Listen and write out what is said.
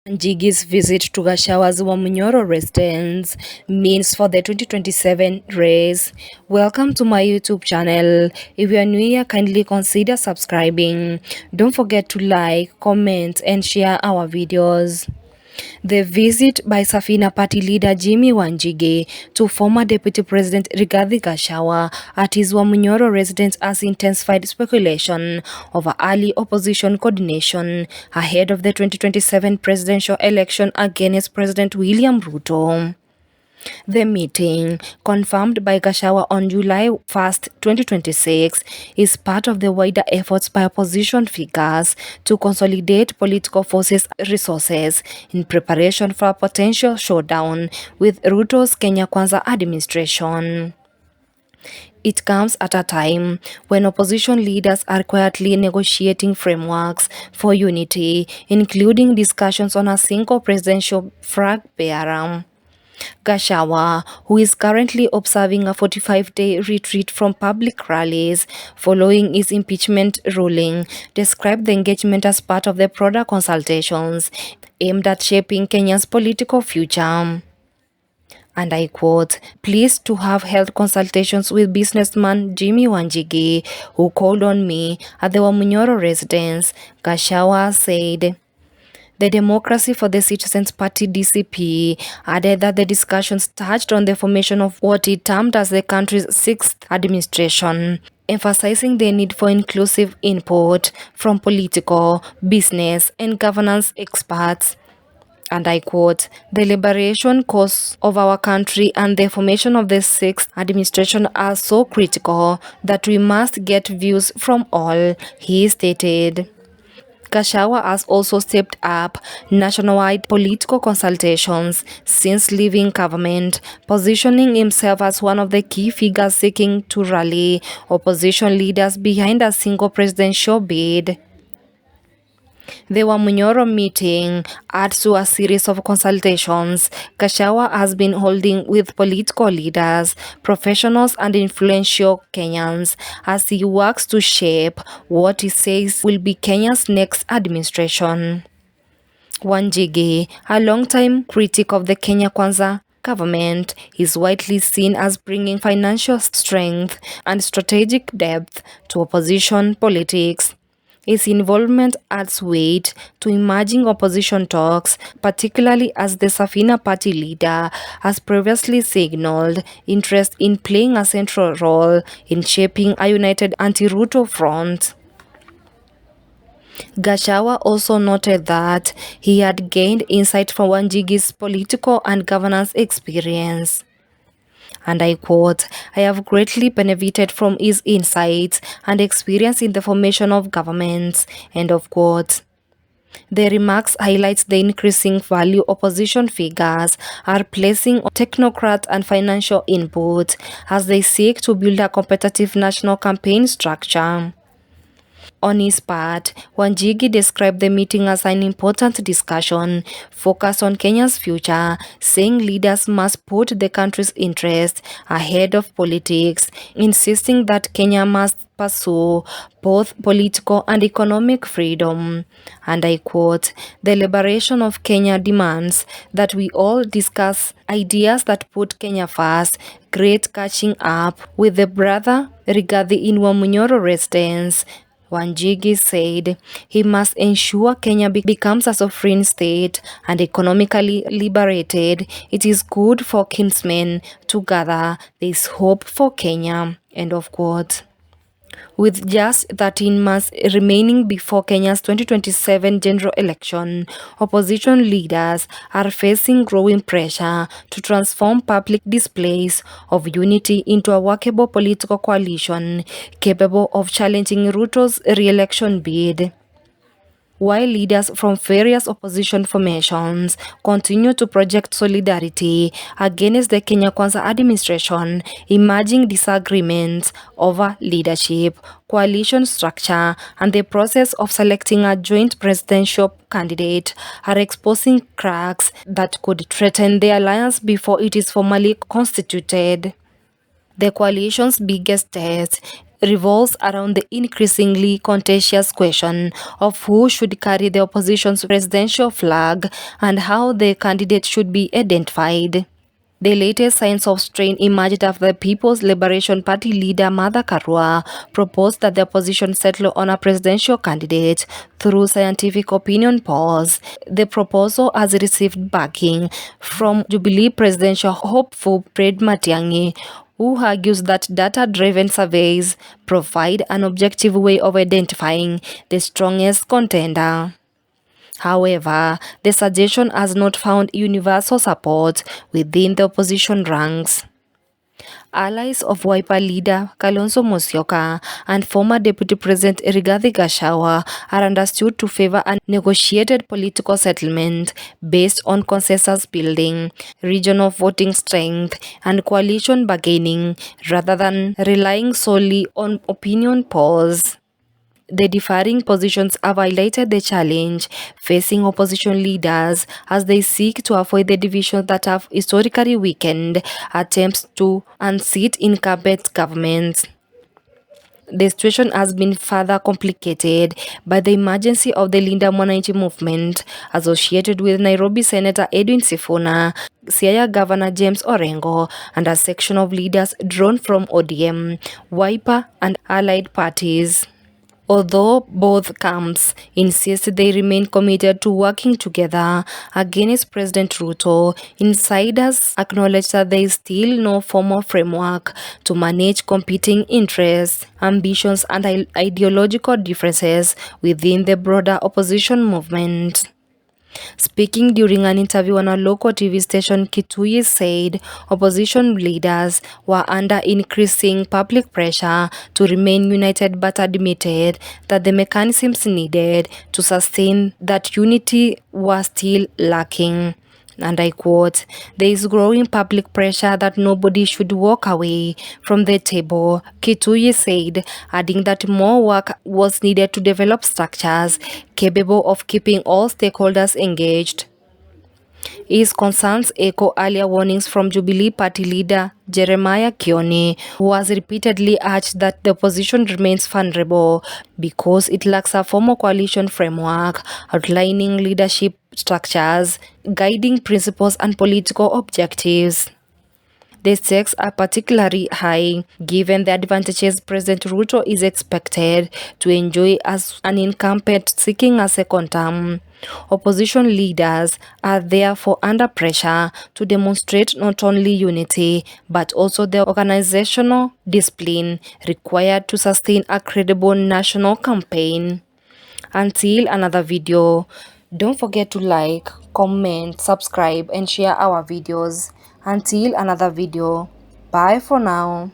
Wanjigi's visit to Gachawa's Wamunyoro residence means for the 2027 race. Welcome to my YouTube channel. If you are new here, kindly consider subscribing. Don't forget to like, comment and share our videos. The visit by Safina Party leader Jimmy Wanjigi to former Deputy President Rigathi Gachagua at his Wamunyoro residence has intensified speculation over early opposition coordination ahead of the 2027 presidential election against President William Ruto. The meeting, confirmed by Gashawa on July 1st, 2026, is part of the wider efforts by opposition figures to consolidate political forces resources in preparation for a potential showdown with Ruto's Kenya Kwanza administration. It comes at a time when opposition leaders are quietly negotiating frameworks for unity, including discussions on a single presidential flag bearer. Gashawa, who is currently observing a 45-day retreat from public rallies following his impeachment ruling, described the engagement as part of the broader consultations aimed at shaping Kenya's political future. And I quote, "Pleased to have held consultations with businessman Jimmy Wanjigi, who called on me at the Wamunyoro residence," Gashawa said. The Democracy for the Citizens Party (DCP) added that the discussions touched on the formation of what it termed as the country's sixth administration, emphasizing the need for inclusive input from political, business, and governance experts. And I quote, "The liberation cause of our country and the formation of the sixth administration are so critical that we must get views from all," he stated. Gashawa has also stepped up nationwide political consultations since leaving government, positioning himself as one of the key figures seeking to rally opposition leaders behind a single presidential bid. The Wamunyoro meeting adds to a series of consultations Gashawa has been holding with political leaders, professionals and influential Kenyans as he works to shape what he says will be Kenya's next administration. Wanjigi, a longtime critic of the Kenya Kwanza government, is widely seen as bringing financial strength and strategic depth to opposition politics. His involvement adds weight to emerging opposition talks, particularly as the Safina Party leader has previously signaled interest in playing a central role in shaping a united anti-Ruto front. Gashawa also noted that he had gained insight from Wanjigi's political and governance experience. And I quote, "I have greatly benefited from his insights and experience in the formation of governments," end of quote. The remarks highlight the increasing value opposition figures are placing on technocrat and financial input as they seek to build a competitive national campaign structure. On his part, Wanjigi described the meeting as an important discussion focused on Kenya's future, saying leaders must put the country's interests ahead of politics, insisting that Kenya must pursue both political and economic freedom. And I quote, "The liberation of Kenya demands that we all discuss ideas that put Kenya first. Great catching up with the brother Rigathi in Wamunyoro residence," Wanjigi said. He must ensure Kenya becomes a sovereign state and economically liberated. It is good for kinsmen to gather. There is hope for Kenya. End of quote. With just 13 months remaining before Kenya's 2027 general election, opposition leaders are facing growing pressure to transform public displays of unity into a workable political coalition capable of challenging Ruto's re-election bid. While leaders from various opposition formations continue to project solidarity against the Kenya Kwanza administration, emerging disagreements over leadership, coalition structure, and the process of selecting a joint presidential candidate are exposing cracks that could threaten the alliance before it is formally constituted. The coalition's biggest test revolves around the increasingly contentious question of who should carry the opposition's presidential flag and how the candidate should be identified. The latest signs of strain emerged after the People's Liberation Party leader Martha Karua proposed that the opposition settle on a presidential candidate through scientific opinion polls. The proposal has received backing from Jubilee presidential hopeful Fred Matiang'i, who argues that data-driven surveys provide an objective way of identifying the strongest contender. However, the suggestion has not found universal support within the opposition ranks. Allies of Wiper leader Kalonzo Musyoka and former Deputy President Rigathi Gashawa are understood to favor a negotiated political settlement based on consensus building, regional voting strength, and coalition bargaining rather than relying solely on opinion polls. The differing positions have highlighted the challenge facing opposition leaders as they seek to avoid the divisions that have historically weakened attempts to unseat incumbent governments. The situation has been further complicated by the emergence of the Linda Mwananchi movement associated with Nairobi Senator Edwin Sifuna, Siaya Governor James Orengo, and a section of leaders drawn from ODM, Wiper, and allied parties. Although both camps insist they remain committed to working together against President Ruto, insiders acknowledge that there is still no formal framework to manage competing interests, ambitions, and ideological differences within the broader opposition movement. Speaking during an interview on a local TV station, Kitui said opposition leaders were under increasing public pressure to remain united but admitted that the mechanisms needed to sustain that unity were still lacking. And I quote, "There is growing public pressure that nobody should walk away from the table," Kitui said, adding that more work was needed to develop structures capable of keeping all stakeholders engaged. His concerns echo earlier warnings from Jubilee Party leader Jeremiah Kioni, who has repeatedly urged that the opposition remains vulnerable because it lacks a formal coalition framework outlining leadership structures, guiding principles, and political objectives. The stakes are particularly high given the advantages President Ruto is expected to enjoy as an incumbent seeking a second term. Opposition leaders are therefore under pressure to demonstrate not only unity but also the organizational discipline required to sustain a credible national campaign. Until another video, don't forget to like, comment, subscribe, and share our videos. Until another video, bye for now.